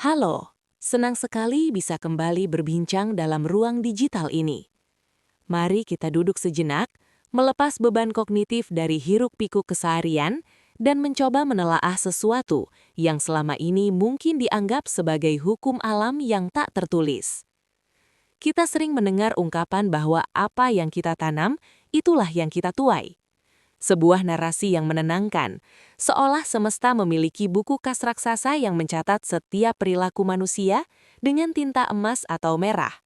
Halo, senang sekali bisa kembali berbincang dalam ruang digital ini. Mari kita duduk sejenak, melepas beban kognitif dari hiruk-pikuk keseharian, dan mencoba menelaah sesuatu yang selama ini mungkin dianggap sebagai hukum alam yang tak tertulis. Kita sering mendengar ungkapan bahwa apa yang kita tanam, itulah yang kita tuai. Sebuah narasi yang menenangkan, seolah semesta memiliki buku kas raksasa yang mencatat setiap perilaku manusia dengan tinta emas atau merah.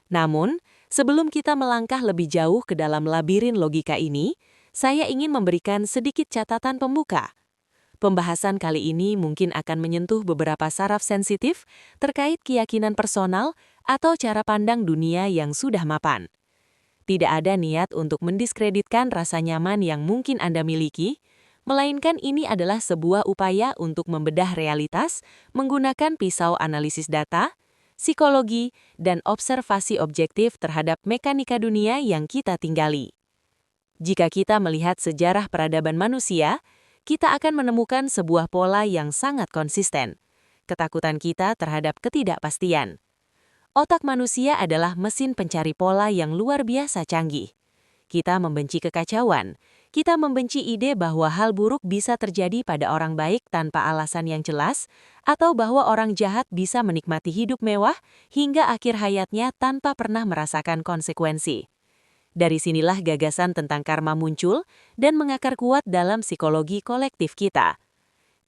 Namun, sebelum kita melangkah lebih jauh ke dalam labirin logika ini, saya ingin memberikan sedikit catatan pembuka. Pembahasan kali ini mungkin akan menyentuh beberapa saraf sensitif terkait keyakinan personal atau cara pandang dunia yang sudah mapan. Tidak ada niat untuk mendiskreditkan rasa nyaman yang mungkin Anda miliki, melainkan ini adalah sebuah upaya untuk membedah realitas menggunakan pisau analisis data, psikologi, dan observasi objektif terhadap mekanika dunia yang kita tinggali. Jika kita melihat sejarah peradaban manusia, kita akan menemukan sebuah pola yang sangat konsisten. Ketakutan kita terhadap ketidakpastian. Otak manusia adalah mesin pencari pola yang luar biasa canggih. Kita membenci kekacauan. Kita membenci ide bahwa hal buruk bisa terjadi pada orang baik tanpa alasan yang jelas, atau bahwa orang jahat bisa menikmati hidup mewah hingga akhir hayatnya tanpa pernah merasakan konsekuensi. Dari sinilah gagasan tentang karma muncul dan mengakar kuat dalam psikologi kolektif kita.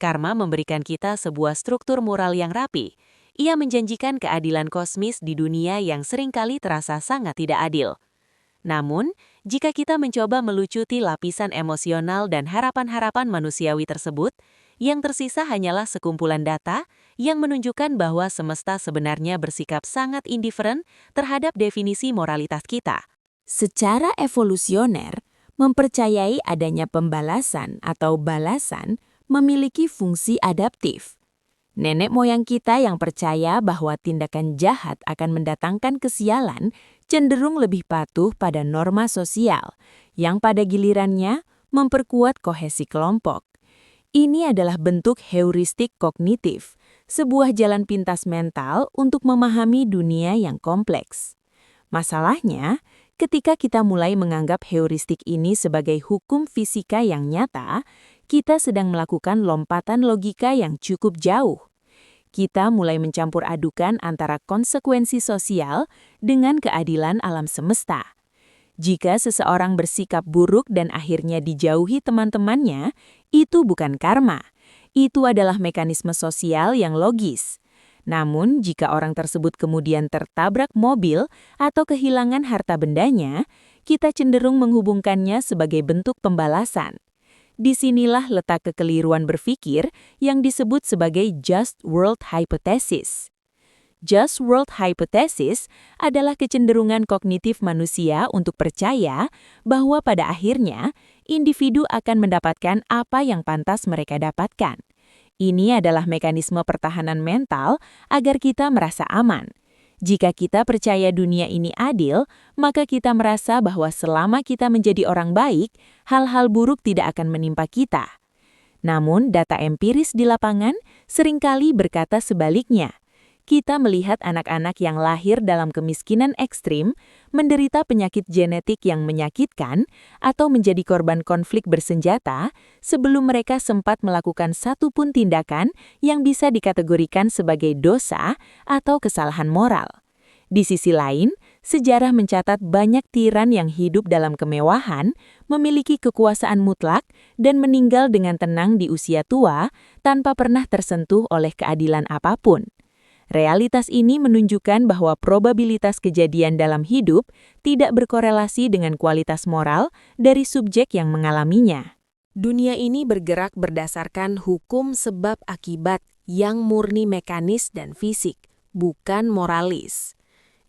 Karma memberikan kita sebuah struktur moral yang rapi. Ia menjanjikan keadilan kosmis di dunia yang seringkali terasa sangat tidak adil. Namun, jika kita mencoba melucuti lapisan emosional dan harapan-harapan manusiawi tersebut, yang tersisa hanyalah sekumpulan data yang menunjukkan bahwa semesta sebenarnya bersikap sangat indiferen terhadap definisi moralitas kita. Secara evolusioner, mempercayai adanya pembalasan atau balasan memiliki fungsi adaptif. Nenek moyang kita yang percaya bahwa tindakan jahat akan mendatangkan kesialan cenderung lebih patuh pada norma sosial, yang pada gilirannya memperkuat kohesi kelompok. Ini adalah bentuk heuristik kognitif, sebuah jalan pintas mental untuk memahami dunia yang kompleks. Masalahnya, ketika kita mulai menganggap heuristik ini sebagai hukum fisika yang nyata, kita sedang melakukan lompatan logika yang cukup jauh. Kita mulai mencampur adukan antara konsekuensi sosial dengan keadilan alam semesta. Jika seseorang bersikap buruk dan akhirnya dijauhi teman-temannya, itu bukan karma. Itu adalah mekanisme sosial yang logis. Namun, jika orang tersebut kemudian tertabrak mobil atau kehilangan harta bendanya, kita cenderung menghubungkannya sebagai bentuk pembalasan. Disinilah letak kekeliruan berpikir yang disebut sebagai Just World Hypothesis. Just World Hypothesis adalah kecenderungan kognitif manusia untuk percaya bahwa pada akhirnya individu akan mendapatkan apa yang pantas mereka dapatkan. Ini adalah mekanisme pertahanan mental agar kita merasa aman. Jika kita percaya dunia ini adil, maka kita merasa bahwa selama kita menjadi orang baik, hal-hal buruk tidak akan menimpa kita. Namun, data empiris di lapangan seringkali berkata sebaliknya. Kita melihat anak-anak yang lahir dalam kemiskinan ekstrim, menderita penyakit genetik yang menyakitkan, atau menjadi korban konflik bersenjata sebelum mereka sempat melakukan satu pun tindakan yang bisa dikategorikan sebagai dosa atau kesalahan moral. Di sisi lain, sejarah mencatat banyak tiran yang hidup dalam kemewahan, memiliki kekuasaan mutlak, dan meninggal dengan tenang di usia tua tanpa pernah tersentuh oleh keadilan apapun. Realitas ini menunjukkan bahwa probabilitas kejadian dalam hidup tidak berkorelasi dengan kualitas moral dari subjek yang mengalaminya. Dunia ini bergerak berdasarkan hukum sebab akibat yang murni mekanis dan fisik, bukan moralis.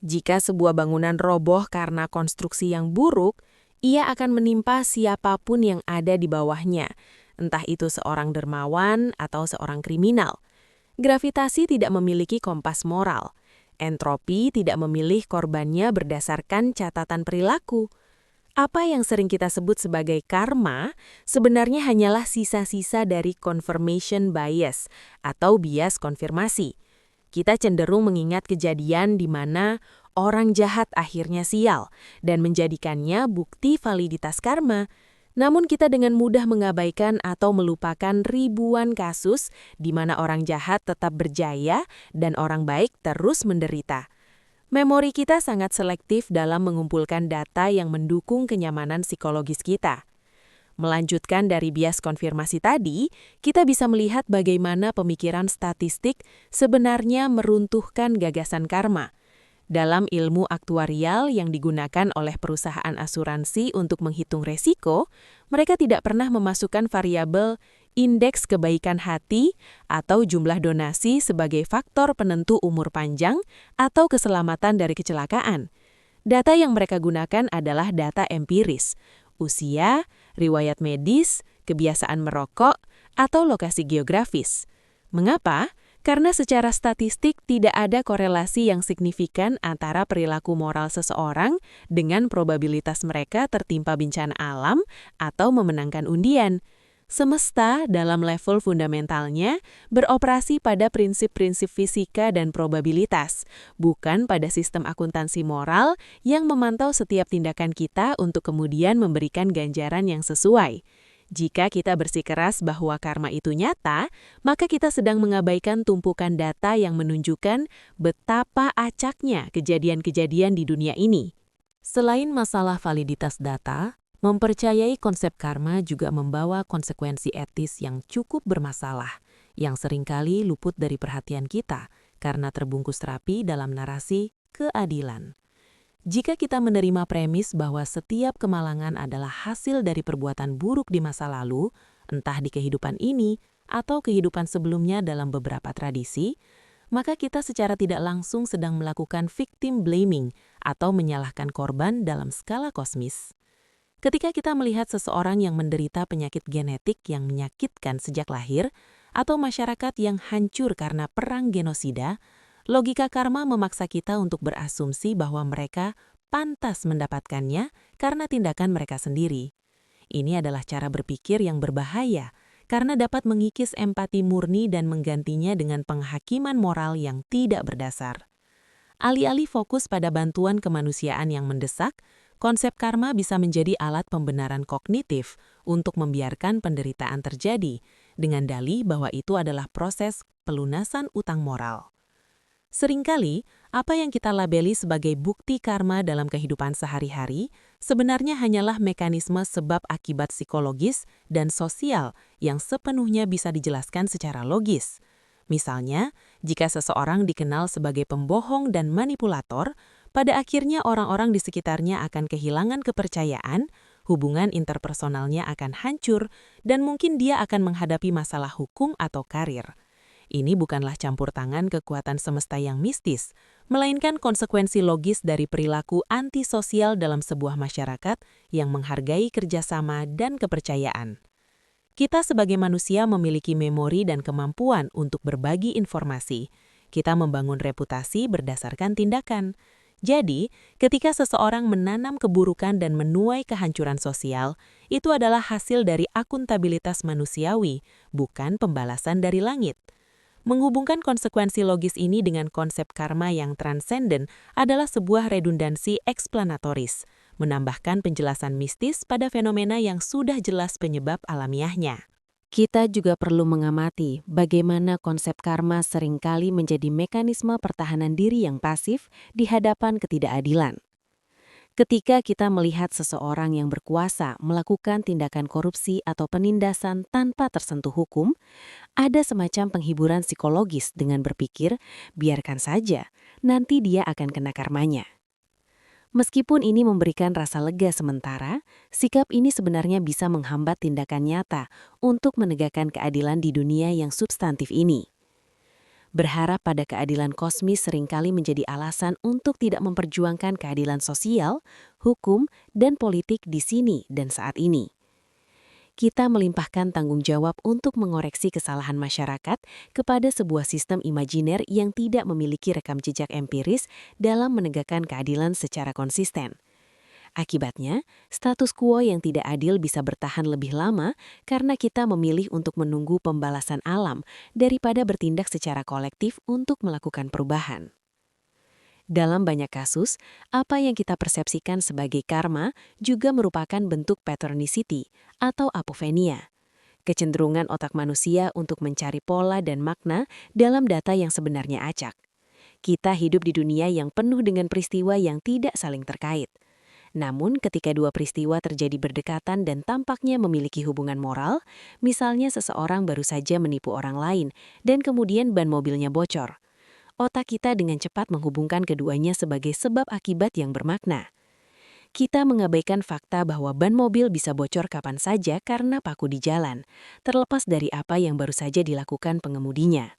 Jika sebuah bangunan roboh karena konstruksi yang buruk, ia akan menimpa siapapun yang ada di bawahnya, entah itu seorang dermawan atau seorang kriminal. Gravitasi tidak memiliki kompas moral. Entropi tidak memilih korbannya berdasarkan catatan perilaku. Apa yang sering kita sebut sebagai karma sebenarnya hanyalah sisa-sisa dari confirmation bias atau bias konfirmasi. Kita cenderung mengingat kejadian di mana orang jahat akhirnya sial dan menjadikannya bukti validitas karma. Namun kita dengan mudah mengabaikan atau melupakan ribuan kasus di mana orang jahat tetap berjaya dan orang baik terus menderita. Memori kita sangat selektif dalam mengumpulkan data yang mendukung kenyamanan psikologis kita. Melanjutkan dari bias konfirmasi tadi, kita bisa melihat bagaimana pemikiran statistik sebenarnya meruntuhkan gagasan karma. Dalam ilmu aktuarial yang digunakan oleh perusahaan asuransi untuk menghitung resiko, mereka tidak pernah memasukkan variabel indeks kebaikan hati atau jumlah donasi sebagai faktor penentu umur panjang atau keselamatan dari kecelakaan. Data yang mereka gunakan adalah data empiris, usia, riwayat medis, kebiasaan merokok, atau lokasi geografis. Mengapa? Karena secara statistik tidak ada korelasi yang signifikan antara perilaku moral seseorang dengan probabilitas mereka tertimpa bencana alam atau memenangkan undian. Semesta dalam level fundamentalnya beroperasi pada prinsip-prinsip fisika dan probabilitas, bukan pada sistem akuntansi moral yang memantau setiap tindakan kita untuk kemudian memberikan ganjaran yang sesuai. Jika kita bersikeras bahwa karma itu nyata, maka kita sedang mengabaikan tumpukan data yang menunjukkan betapa acaknya kejadian-kejadian di dunia ini. Selain masalah validitas data, mempercayai konsep karma juga membawa konsekuensi etis yang cukup bermasalah, yang seringkali luput dari perhatian kita karena terbungkus rapi dalam narasi keadilan. Jika kita menerima premis bahwa setiap kemalangan adalah hasil dari perbuatan buruk di masa lalu, entah di kehidupan ini atau kehidupan sebelumnya dalam beberapa tradisi, maka kita secara tidak langsung sedang melakukan victim blaming atau menyalahkan korban dalam skala kosmis. Ketika kita melihat seseorang yang menderita penyakit genetik yang menyakitkan sejak lahir, atau masyarakat yang hancur karena perang genosida, logika karma memaksa kita untuk berasumsi bahwa mereka pantas mendapatkannya karena tindakan mereka sendiri. Ini adalah cara berpikir yang berbahaya karena dapat mengikis empati murni dan menggantinya dengan penghakiman moral yang tidak berdasar. Alih-alih fokus pada bantuan kemanusiaan yang mendesak, konsep karma bisa menjadi alat pembenaran kognitif untuk membiarkan penderitaan terjadi dengan dalih bahwa itu adalah proses pelunasan utang moral. Seringkali, apa yang kita labeli sebagai bukti karma dalam kehidupan sehari-hari sebenarnya hanyalah mekanisme sebab akibat psikologis dan sosial yang sepenuhnya bisa dijelaskan secara logis. Misalnya, jika seseorang dikenal sebagai pembohong dan manipulator, pada akhirnya orang-orang di sekitarnya akan kehilangan kepercayaan, hubungan interpersonalnya akan hancur, dan mungkin dia akan menghadapi masalah hukum atau karir. Ini bukanlah campur tangan kekuatan semesta yang mistis, melainkan konsekuensi logis dari perilaku antisosial dalam sebuah masyarakat yang menghargai kerjasama dan kepercayaan. Kita sebagai manusia memiliki memori dan kemampuan untuk berbagi informasi. Kita membangun reputasi berdasarkan tindakan. Jadi, ketika seseorang menanam keburukan dan menuai kehancuran sosial, itu adalah hasil dari akuntabilitas manusiawi, bukan pembalasan dari langit. Menghubungkan konsekuensi logis ini dengan konsep karma yang transenden adalah sebuah redundansi eksplanatoris, menambahkan penjelasan mistis pada fenomena yang sudah jelas penyebab alamiahnya. Kita juga perlu mengamati bagaimana konsep karma seringkali menjadi mekanisme pertahanan diri yang pasif di hadapan ketidakadilan. Ketika kita melihat seseorang yang berkuasa melakukan tindakan korupsi atau penindasan tanpa tersentuh hukum, ada semacam penghiburan psikologis dengan berpikir, biarkan saja, nanti dia akan kena karmanya. Meskipun ini memberikan rasa lega sementara, sikap ini sebenarnya bisa menghambat tindakan nyata untuk menegakkan keadilan di dunia yang substantif ini. Berharap pada keadilan kosmis seringkali menjadi alasan untuk tidak memperjuangkan keadilan sosial, hukum, dan politik di sini dan saat ini. Kita melimpahkan tanggung jawab untuk mengoreksi kesalahan masyarakat kepada sebuah sistem imajiner yang tidak memiliki rekam jejak empiris dalam menegakkan keadilan secara konsisten. Akibatnya, status quo yang tidak adil bisa bertahan lebih lama karena kita memilih untuk menunggu pembalasan alam daripada bertindak secara kolektif untuk melakukan perubahan. Dalam banyak kasus, apa yang kita persepsikan sebagai karma juga merupakan bentuk pattern-nicity atau apofenia, kecenderungan otak manusia untuk mencari pola dan makna dalam data yang sebenarnya acak. Kita hidup di dunia yang penuh dengan peristiwa yang tidak saling terkait. Namun ketika dua peristiwa terjadi berdekatan dan tampaknya memiliki hubungan moral, misalnya seseorang baru saja menipu orang lain dan kemudian ban mobilnya bocor, otak kita dengan cepat menghubungkan keduanya sebagai sebab akibat yang bermakna. Kita mengabaikan fakta bahwa ban mobil bisa bocor kapan saja karena paku di jalan, terlepas dari apa yang baru saja dilakukan pengemudinya.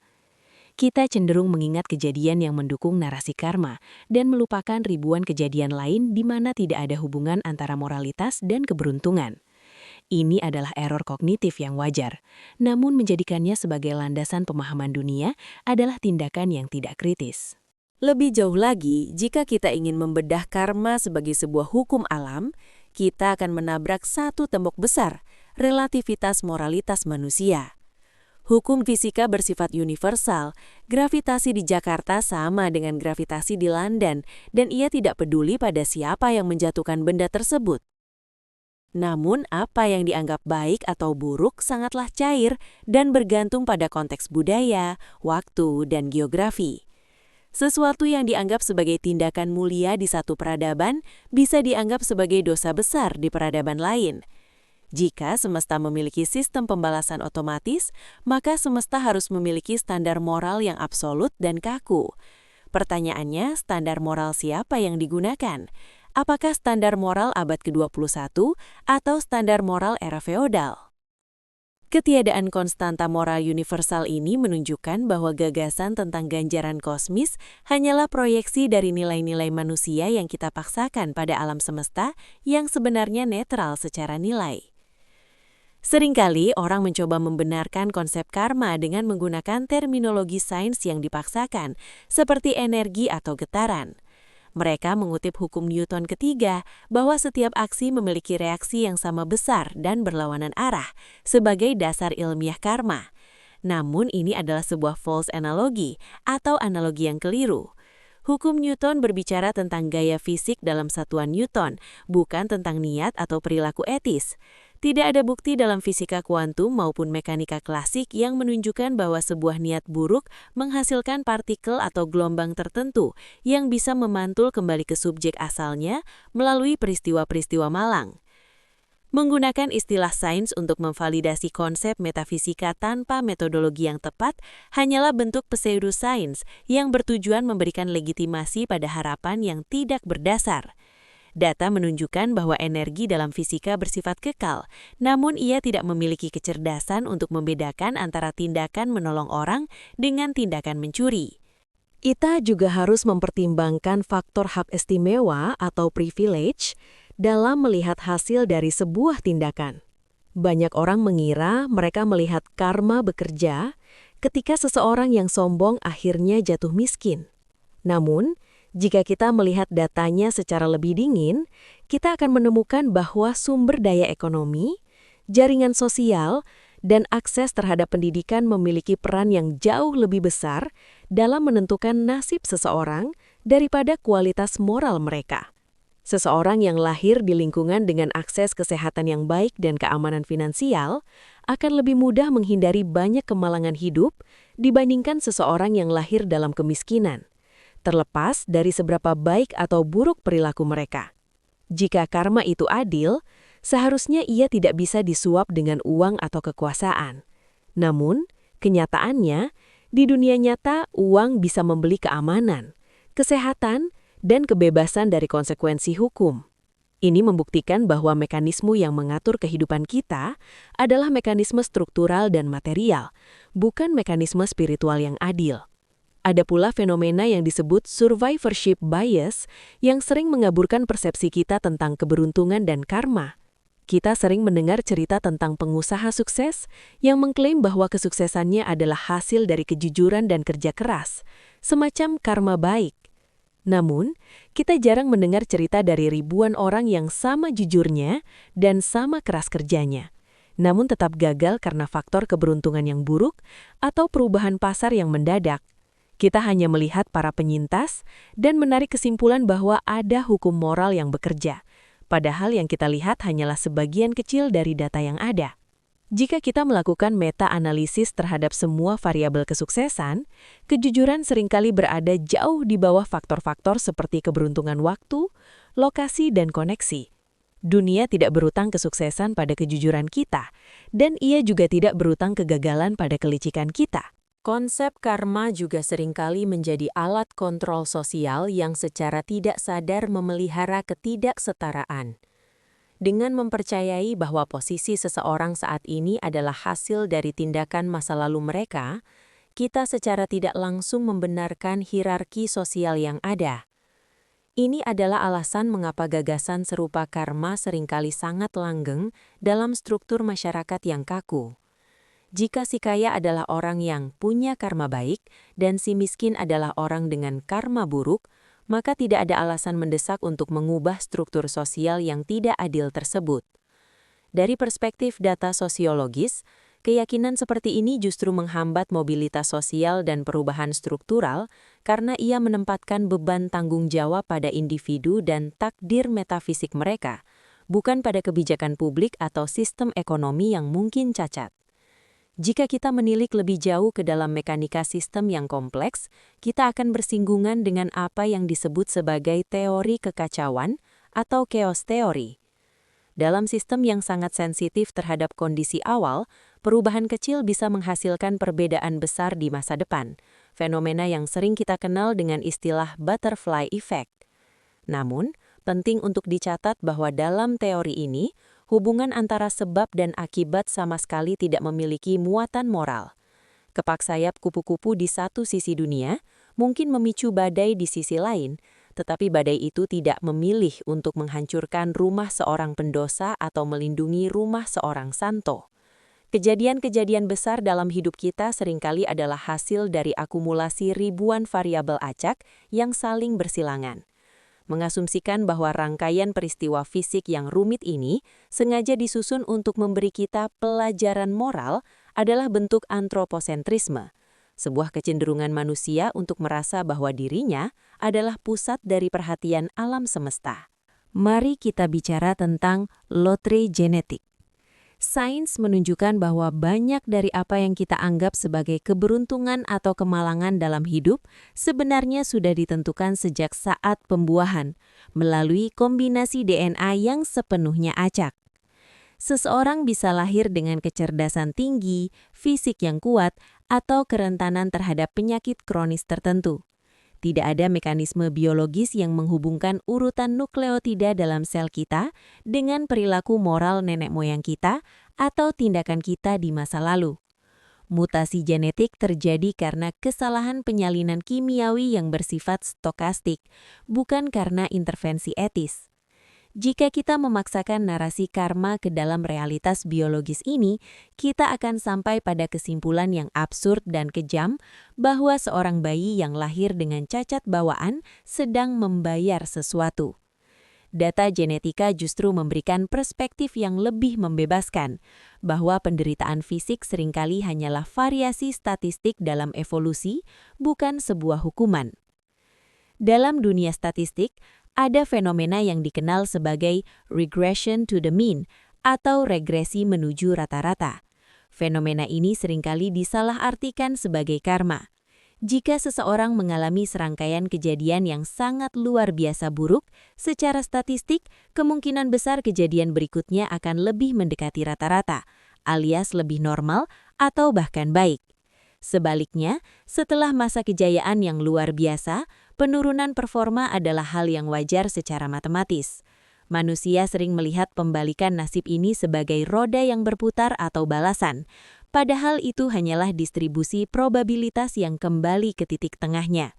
Kita cenderung mengingat kejadian yang mendukung narasi karma dan melupakan ribuan kejadian lain di mana tidak ada hubungan antara moralitas dan keberuntungan. Ini adalah error kognitif yang wajar, namun menjadikannya sebagai landasan pemahaman dunia adalah tindakan yang tidak kritis. Lebih jauh lagi, jika kita ingin membedah karma sebagai sebuah hukum alam, kita akan menabrak satu tembok besar, relativitas moralitas manusia. Hukum fisika bersifat universal, gravitasi di Jakarta sama dengan gravitasi di London, dan ia tidak peduli pada siapa yang menjatuhkan benda tersebut. Namun, apa yang dianggap baik atau buruk sangatlah cair dan bergantung pada konteks budaya, waktu, dan geografi. Sesuatu yang dianggap sebagai tindakan mulia di satu peradaban bisa dianggap sebagai dosa besar di peradaban lain. Jika semesta memiliki sistem pembalasan otomatis, maka semesta harus memiliki standar moral yang absolut dan kaku. Pertanyaannya, standar moral siapa yang digunakan? Apakah standar moral abad ke-21 atau standar moral era feodal? Ketiadaan konstanta moral universal ini menunjukkan bahwa gagasan tentang ganjaran kosmis hanyalah proyeksi dari nilai-nilai manusia yang kita paksakan pada alam semesta yang sebenarnya netral secara nilai. Seringkali orang mencoba membenarkan konsep karma dengan menggunakan terminologi sains yang dipaksakan, seperti energi atau getaran. Mereka mengutip hukum Newton ketiga bahwa setiap aksi memiliki reaksi yang sama besar dan berlawanan arah sebagai dasar ilmiah karma. Namun ini adalah sebuah false analogy atau analogi yang keliru. Hukum Newton berbicara tentang gaya fisik dalam satuan Newton, bukan tentang niat atau perilaku etis. Tidak ada bukti dalam fisika kuantum maupun mekanika klasik yang menunjukkan bahwa sebuah niat buruk menghasilkan partikel atau gelombang tertentu yang bisa memantul kembali ke subjek asalnya melalui peristiwa-peristiwa malang. Menggunakan istilah sains untuk memvalidasi konsep metafisika tanpa metodologi yang tepat hanyalah bentuk pseudosains yang bertujuan memberikan legitimasi pada harapan yang tidak berdasar. Data menunjukkan bahwa energi dalam fisika bersifat kekal, namun ia tidak memiliki kecerdasan untuk membedakan antara tindakan menolong orang dengan tindakan mencuri. Kita juga harus mempertimbangkan faktor hak istimewa atau privilege dalam melihat hasil dari sebuah tindakan. Banyak orang mengira mereka melihat karma bekerja ketika seseorang yang sombong akhirnya jatuh miskin. Namun, jika kita melihat datanya secara lebih dingin, kita akan menemukan bahwa sumber daya ekonomi, jaringan sosial, dan akses terhadap pendidikan memiliki peran yang jauh lebih besar dalam menentukan nasib seseorang daripada kualitas moral mereka. Seseorang yang lahir di lingkungan dengan akses kesehatan yang baik dan keamanan finansial akan lebih mudah menghindari banyak kemalangan hidup dibandingkan seseorang yang lahir dalam kemiskinan, terlepas dari seberapa baik atau buruk perilaku mereka. Jika karma itu adil, seharusnya ia tidak bisa disuap dengan uang atau kekuasaan. Namun, kenyataannya, di dunia nyata uang bisa membeli keamanan, kesehatan, dan kebebasan dari konsekuensi hukum. Ini membuktikan bahwa mekanisme yang mengatur kehidupan kita adalah mekanisme struktural dan material, bukan mekanisme spiritual yang adil. Ada pula fenomena yang disebut survivorship bias yang sering mengaburkan persepsi kita tentang keberuntungan dan karma. Kita sering mendengar cerita tentang pengusaha sukses yang mengklaim bahwa kesuksesannya adalah hasil dari kejujuran dan kerja keras, semacam karma baik. Namun, kita jarang mendengar cerita dari ribuan orang yang sama jujurnya dan sama keras kerjanya, namun tetap gagal karena faktor keberuntungan yang buruk atau perubahan pasar yang mendadak. Kita hanya melihat para penyintas dan menarik kesimpulan bahwa ada hukum moral yang bekerja, padahal yang kita lihat hanyalah sebagian kecil dari data yang ada. Jika kita melakukan meta-analisis terhadap semua variabel kesuksesan, kejujuran seringkali berada jauh di bawah faktor-faktor seperti keberuntungan waktu, lokasi, dan koneksi. Dunia tidak berutang kesuksesan pada kejujuran kita, dan ia juga tidak berutang kegagalan pada kelicikan kita. Konsep karma juga seringkali menjadi alat kontrol sosial yang secara tidak sadar memelihara ketidaksetaraan. Dengan mempercayai bahwa posisi seseorang saat ini adalah hasil dari tindakan masa lalu mereka, kita secara tidak langsung membenarkan hierarki sosial yang ada. Ini adalah alasan mengapa gagasan serupa karma seringkali sangat langgeng dalam struktur masyarakat yang kaku. Jika si kaya adalah orang yang punya karma baik dan si miskin adalah orang dengan karma buruk, maka tidak ada alasan mendesak untuk mengubah struktur sosial yang tidak adil tersebut. Dari perspektif data sosiologis, keyakinan seperti ini justru menghambat mobilitas sosial dan perubahan struktural karena ia menempatkan beban tanggung jawab pada individu dan takdir metafisik mereka, bukan pada kebijakan publik atau sistem ekonomi yang mungkin cacat. Jika kita menilik lebih jauh ke dalam mekanika sistem yang kompleks, kita akan bersinggungan dengan apa yang disebut sebagai teori kekacauan atau chaos theory. Dalam sistem yang sangat sensitif terhadap kondisi awal, perubahan kecil bisa menghasilkan perbedaan besar di masa depan, fenomena yang sering kita kenal dengan istilah butterfly effect. Namun, penting untuk dicatat bahwa dalam teori ini, hubungan antara sebab dan akibat sama sekali tidak memiliki muatan moral. Kepak sayap kupu-kupu di satu sisi dunia mungkin memicu badai di sisi lain, tetapi badai itu tidak memilih untuk menghancurkan rumah seorang pendosa atau melindungi rumah seorang santo. Kejadian-kejadian besar dalam hidup kita seringkali adalah hasil dari akumulasi ribuan variabel acak yang saling bersilangan. Mengasumsikan bahwa rangkaian peristiwa fisik yang rumit ini sengaja disusun untuk memberi kita pelajaran moral adalah bentuk antroposentrisme, sebuah kecenderungan manusia untuk merasa bahwa dirinya adalah pusat dari perhatian alam semesta. Mari kita bicara tentang lotre genetik. Sains menunjukkan bahwa banyak dari apa yang kita anggap sebagai keberuntungan atau kemalangan dalam hidup sebenarnya sudah ditentukan sejak saat pembuahan, melalui kombinasi DNA yang sepenuhnya acak. Seseorang bisa lahir dengan kecerdasan tinggi, fisik yang kuat, atau kerentanan terhadap penyakit kronis tertentu. Tidak ada mekanisme biologis yang menghubungkan urutan nukleotida dalam sel kita dengan perilaku moral nenek moyang kita atau tindakan kita di masa lalu. Mutasi genetik terjadi karena kesalahan penyalinan kimiawi yang bersifat stokastik, bukan karena intervensi etis. Jika kita memaksakan narasi karma ke dalam realitas biologis ini, kita akan sampai pada kesimpulan yang absurd dan kejam bahwa seorang bayi yang lahir dengan cacat bawaan sedang membayar sesuatu. Data genetika justru memberikan perspektif yang lebih membebaskan, bahwa penderitaan fisik seringkali hanyalah variasi statistik dalam evolusi, bukan sebuah hukuman. Dalam dunia statistik, ada fenomena yang dikenal sebagai regression to the mean atau regresi menuju rata-rata. Fenomena ini seringkali disalahartikan sebagai karma. Jika seseorang mengalami serangkaian kejadian yang sangat luar biasa buruk, secara statistik kemungkinan besar kejadian berikutnya akan lebih mendekati rata-rata, alias lebih normal atau bahkan baik. Sebaliknya, setelah masa kejayaan yang luar biasa, penurunan performa adalah hal yang wajar secara matematis. Manusia sering melihat pembalikan nasib ini sebagai roda yang berputar atau balasan, padahal itu hanyalah distribusi probabilitas yang kembali ke titik tengahnya.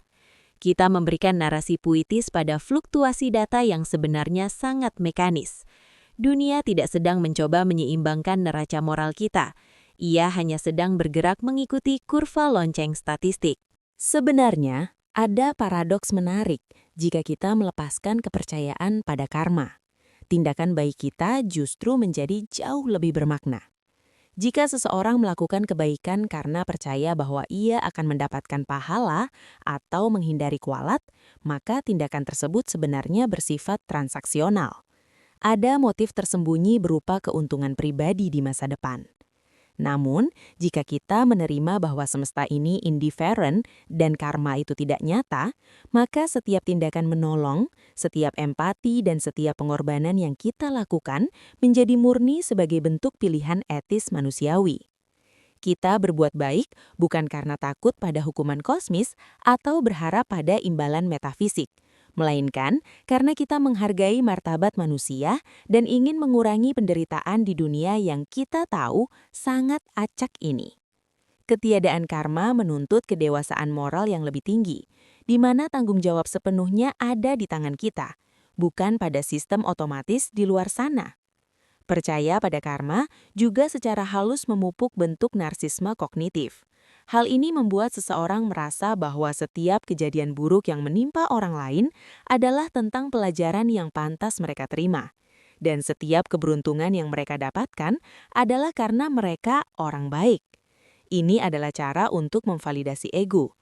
Kita memberikan narasi puitis pada fluktuasi data yang sebenarnya sangat mekanis. Dunia tidak sedang mencoba menyeimbangkan neraca moral kita. Ia hanya sedang bergerak mengikuti kurva lonceng statistik. Sebenarnya, Ada paradoks menarik jika kita melepaskan kepercayaan pada karma. Tindakan baik kita justru menjadi jauh lebih bermakna. Jika seseorang melakukan kebaikan karena percaya bahwa ia akan mendapatkan pahala atau menghindari kualat, maka tindakan tersebut sebenarnya bersifat transaksional. Ada motif tersembunyi berupa keuntungan pribadi di masa depan. Namun, jika kita menerima bahwa semesta ini indifferent dan karma itu tidak nyata, maka setiap tindakan menolong, setiap empati, dan setiap pengorbanan yang kita lakukan menjadi murni sebagai bentuk pilihan etis manusiawi. Kita berbuat baik bukan karena takut pada hukuman kosmis atau berharap pada imbalan metafisik, melainkan karena kita menghargai martabat manusia dan ingin mengurangi penderitaan di dunia yang kita tahu sangat acak ini. Ketiadaan karma menuntut kedewasaan moral yang lebih tinggi, di mana tanggung jawab sepenuhnya ada di tangan kita, bukan pada sistem otomatis di luar sana. Percaya pada karma juga secara halus memupuk bentuk narsisme kognitif. Hal ini membuat seseorang merasa bahwa setiap kejadian buruk yang menimpa orang lain adalah tentang pelajaran yang pantas mereka terima. Dan setiap keberuntungan yang mereka dapatkan adalah karena mereka orang baik. Ini adalah cara untuk memvalidasi ego.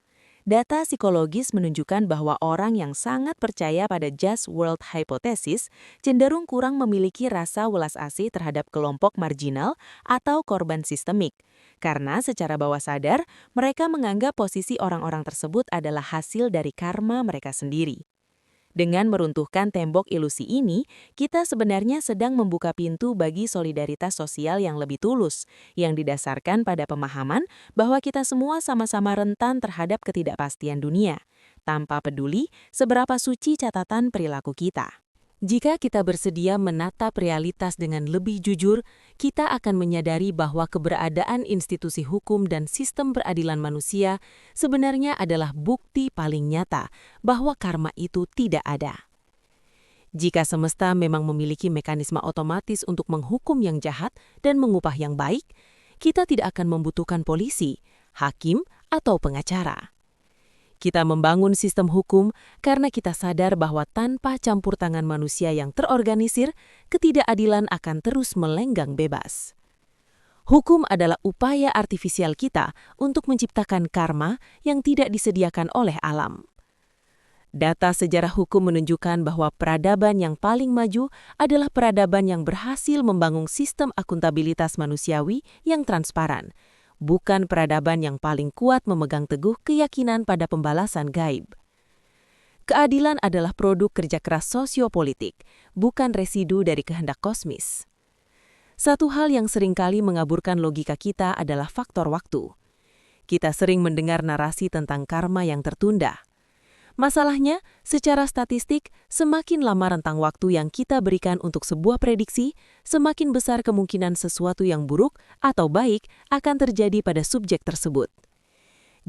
Data psikologis menunjukkan bahwa orang yang sangat percaya pada just world hypothesis cenderung kurang memiliki rasa welas asih terhadap kelompok marginal atau korban sistemik, karena secara bawah sadar mereka menganggap posisi orang-orang tersebut adalah hasil dari karma mereka sendiri. Dengan meruntuhkan tembok ilusi ini, kita sebenarnya sedang membuka pintu bagi solidaritas sosial yang lebih tulus, yang didasarkan pada pemahaman bahwa kita semua sama-sama rentan terhadap ketidakpastian dunia, tanpa peduli seberapa suci catatan perilaku kita. Jika kita bersedia menatap realitas dengan lebih jujur, kita akan menyadari bahwa keberadaan institusi hukum dan sistem peradilan manusia sebenarnya adalah bukti paling nyata bahwa karma itu tidak ada. Jika semesta memang memiliki mekanisme otomatis untuk menghukum yang jahat dan mengupah yang baik, kita tidak akan membutuhkan polisi, hakim, atau pengacara. Kita membangun sistem hukum karena kita sadar bahwa tanpa campur tangan manusia yang terorganisir, ketidakadilan akan terus melenggang bebas. Hukum adalah upaya artifisial kita untuk menciptakan karma yang tidak disediakan oleh alam. Data sejarah hukum menunjukkan bahwa peradaban yang paling maju adalah peradaban yang berhasil membangun sistem akuntabilitas manusiawi yang transparan, bukan peradaban yang paling kuat memegang teguh keyakinan pada pembalasan gaib. Keadilan adalah produk kerja keras sosiopolitik, bukan residu dari kehendak kosmis. Satu hal yang seringkali mengaburkan logika kita adalah faktor waktu. Kita sering mendengar narasi tentang karma yang tertunda. Masalahnya, secara statistik, semakin lama rentang waktu yang kita berikan untuk sebuah prediksi, semakin besar kemungkinan sesuatu yang buruk atau baik akan terjadi pada subjek tersebut.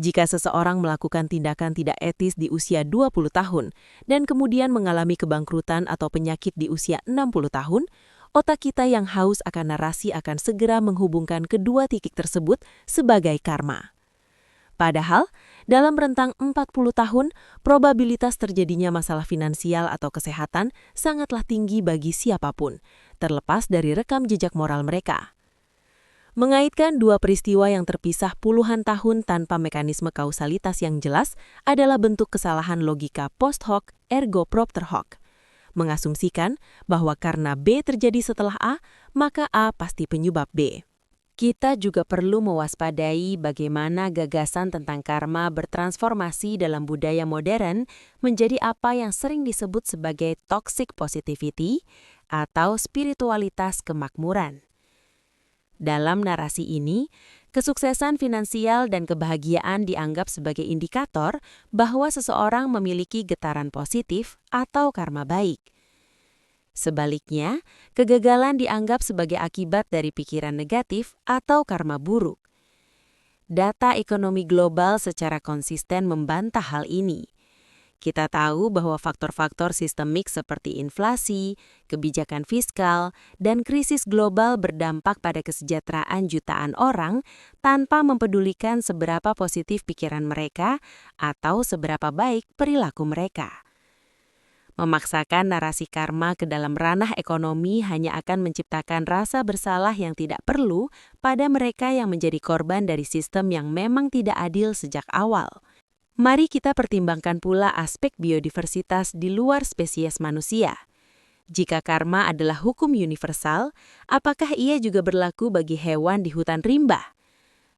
Jika seseorang melakukan tindakan tidak etis di usia 20 tahun dan kemudian mengalami kebangkrutan atau penyakit di usia 60 tahun, otak kita yang haus akan narasi akan segera menghubungkan kedua titik tersebut sebagai karma. Padahal, dalam rentang 40 tahun, probabilitas terjadinya masalah finansial atau kesehatan sangatlah tinggi bagi siapapun, terlepas dari rekam jejak moral mereka. Mengaitkan dua peristiwa yang terpisah puluhan tahun tanpa mekanisme kausalitas yang jelas adalah bentuk kesalahan logika post hoc ergo propter hoc. Mengasumsikan bahwa karena B terjadi setelah A, maka A pasti penyebab B. Kita juga perlu mewaspadai bagaimana gagasan tentang karma bertransformasi dalam budaya modern menjadi apa yang sering disebut sebagai toxic positivity atau spiritualitas kemakmuran. Dalam narasi ini, kesuksesan finansial dan kebahagiaan dianggap sebagai indikator bahwa seseorang memiliki getaran positif atau karma baik. Sebaliknya, kegagalan dianggap sebagai akibat dari pikiran negatif atau karma buruk. Data ekonomi global secara konsisten membantah hal ini. Kita tahu bahwa faktor-faktor sistemik seperti inflasi, kebijakan fiskal, dan krisis global berdampak pada kesejahteraan jutaan orang tanpa mempedulikan seberapa positif pikiran mereka atau seberapa baik perilaku mereka. Memaksakan narasi karma ke dalam ranah ekonomi hanya akan menciptakan rasa bersalah yang tidak perlu pada mereka yang menjadi korban dari sistem yang memang tidak adil sejak awal. Mari kita pertimbangkan pula aspek biodiversitas di luar spesies manusia. Jika karma adalah hukum universal, apakah ia juga berlaku bagi hewan di hutan rimba?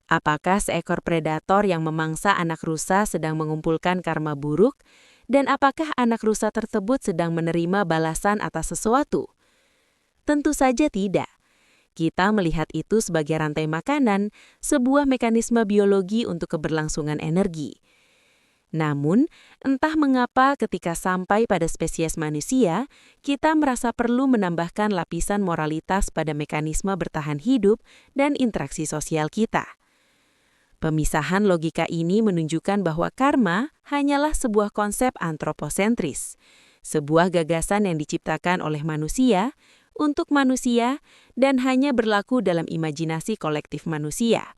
Apakah seekor predator yang memangsa anak rusa sedang mengumpulkan karma buruk? Dan apakah anak rusa tersebut sedang menerima balasan atas sesuatu? Tentu saja tidak. Kita melihat itu sebagai rantai makanan, sebuah mekanisme biologi untuk keberlangsungan energi. Namun, entah mengapa ketika sampai pada spesies manusia, kita merasa perlu menambahkan lapisan moralitas pada mekanisme bertahan hidup dan interaksi sosial kita. Pemisahan logika ini menunjukkan bahwa karma hanyalah sebuah konsep antroposentris, sebuah gagasan yang diciptakan oleh manusia, untuk manusia, dan hanya berlaku dalam imajinasi kolektif manusia.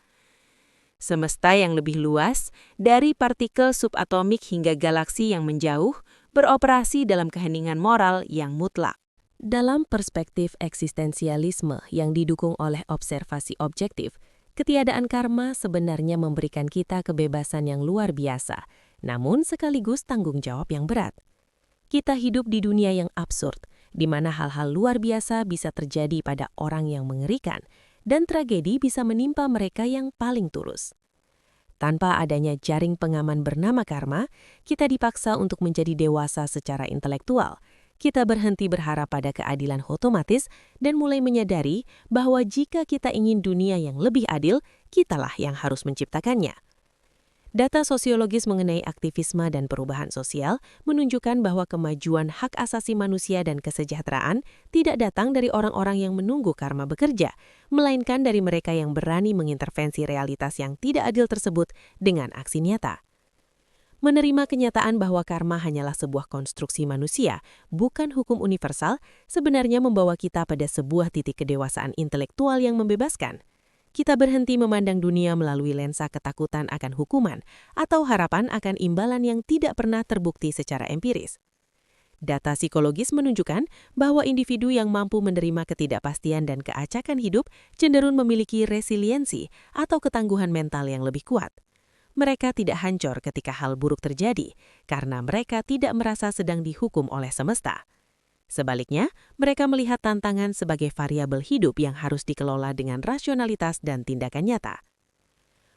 Semesta yang lebih luas, dari partikel subatomik hingga galaksi yang menjauh, beroperasi dalam keheningan moral yang mutlak. Dalam perspektif eksistensialisme yang didukung oleh observasi objektif, ketiadaan karma sebenarnya memberikan kita kebebasan yang luar biasa, namun sekaligus tanggung jawab yang berat. Kita hidup di dunia yang absurd, di mana hal-hal luar biasa bisa terjadi pada orang yang mengerikan, dan tragedi bisa menimpa mereka yang paling tulus. Tanpa adanya jaring pengaman bernama karma, kita dipaksa untuk menjadi dewasa secara intelektual. Kita berhenti berharap pada keadilan otomatis dan mulai menyadari bahwa jika kita ingin dunia yang lebih adil, kitalah yang harus menciptakannya. Data sosiologis mengenai aktivisme dan perubahan sosial menunjukkan bahwa kemajuan hak asasi manusia dan kesejahteraan tidak datang dari orang-orang yang menunggu karma bekerja, melainkan dari mereka yang berani mengintervensi realitas yang tidak adil tersebut dengan aksi nyata. Menerima kenyataan bahwa karma hanyalah sebuah konstruksi manusia, bukan hukum universal, sebenarnya membawa kita pada sebuah titik kedewasaan intelektual yang membebaskan. Kita berhenti memandang dunia melalui lensa ketakutan akan hukuman atau harapan akan imbalan yang tidak pernah terbukti secara empiris. Data psikologis menunjukkan bahwa individu yang mampu menerima ketidakpastian dan keacakan hidup cenderung memiliki resiliensi atau ketangguhan mental yang lebih kuat. Mereka tidak hancur ketika hal buruk terjadi karena mereka tidak merasa sedang dihukum oleh semesta. Sebaliknya, mereka melihat tantangan sebagai variabel hidup yang harus dikelola dengan rasionalitas dan tindakan nyata.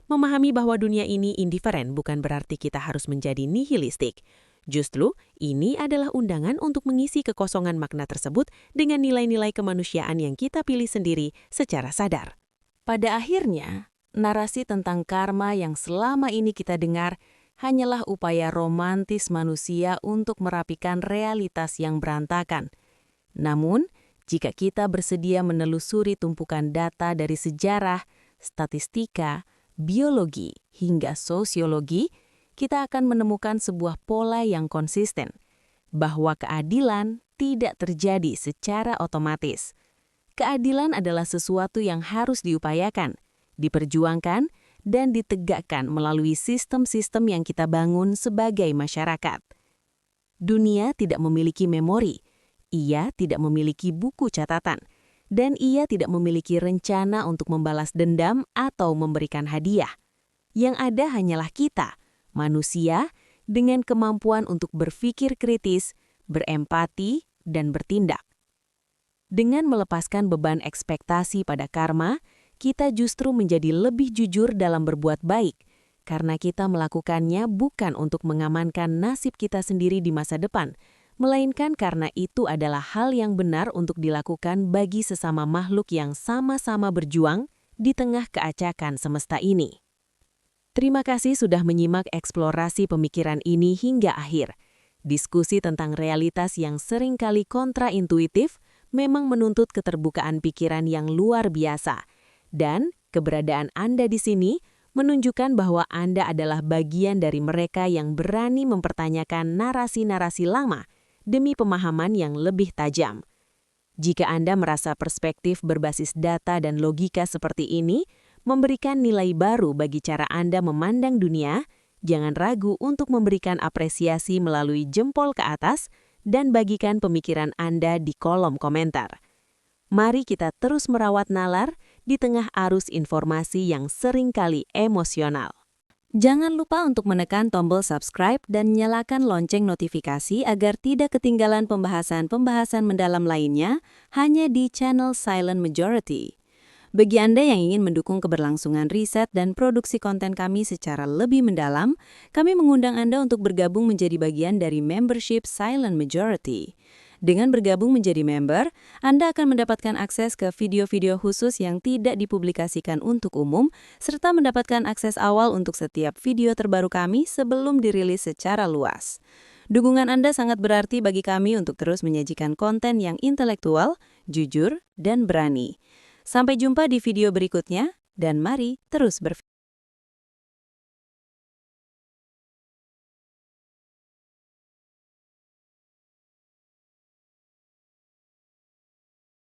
Memahami bahwa dunia ini indiferen bukan berarti kita harus menjadi nihilistik. Justru, ini adalah undangan untuk mengisi kekosongan makna tersebut dengan nilai-nilai kemanusiaan yang kita pilih sendiri secara sadar. Pada akhirnya, narasi tentang karma yang selama ini kita dengar hanyalah upaya romantis manusia untuk merapikan realitas yang berantakan. Namun, jika kita bersedia menelusuri tumpukan data dari sejarah, statistika, biologi, hingga sosiologi, kita akan menemukan sebuah pola yang konsisten, bahwa keadilan tidak terjadi secara otomatis. Keadilan adalah sesuatu yang harus diupayakan, diperjuangkan, dan ditegakkan melalui sistem-sistem yang kita bangun sebagai masyarakat. Dunia tidak memiliki memori, ia tidak memiliki buku catatan, dan ia tidak memiliki rencana untuk membalas dendam atau memberikan hadiah. Yang ada hanyalah kita, manusia, dengan kemampuan untuk berpikir kritis, berempati, dan bertindak. Dengan melepaskan beban ekspektasi pada karma, kita justru menjadi lebih jujur dalam berbuat baik, karena kita melakukannya bukan untuk mengamankan nasib kita sendiri di masa depan, melainkan karena itu adalah hal yang benar untuk dilakukan bagi sesama makhluk yang sama-sama berjuang di tengah keacakan semesta ini. Terima kasih sudah menyimak eksplorasi pemikiran ini hingga akhir. Diskusi tentang realitas yang seringkali kontraintuitif memang menuntut keterbukaan pikiran yang luar biasa. Dan keberadaan Anda di sini menunjukkan bahwa Anda adalah bagian dari mereka yang berani mempertanyakan narasi-narasi lama demi pemahaman yang lebih tajam. Jika Anda merasa perspektif berbasis data dan logika seperti ini memberikan nilai baru bagi cara Anda memandang dunia, jangan ragu untuk memberikan apresiasi melalui jempol ke atas dan bagikan pemikiran Anda di kolom komentar. Mari kita terus merawat nalar di tengah arus informasi yang seringkali emosional. Jangan lupa untuk menekan tombol subscribe dan nyalakan lonceng notifikasi agar tidak ketinggalan pembahasan-pembahasan mendalam lainnya hanya di channel Silent Majority. Bagi Anda yang ingin mendukung keberlangsungan riset dan produksi konten kami secara lebih mendalam, kami mengundang Anda untuk bergabung menjadi bagian dari membership Silent Majority. Dengan bergabung menjadi member, Anda akan mendapatkan akses ke video-video khusus yang tidak dipublikasikan untuk umum, serta mendapatkan akses awal untuk setiap video terbaru kami sebelum dirilis secara luas. Dukungan Anda sangat berarti bagi kami untuk terus menyajikan konten yang intelektual, jujur, dan berani. Sampai jumpa di video berikutnya, dan mari terus berpikir.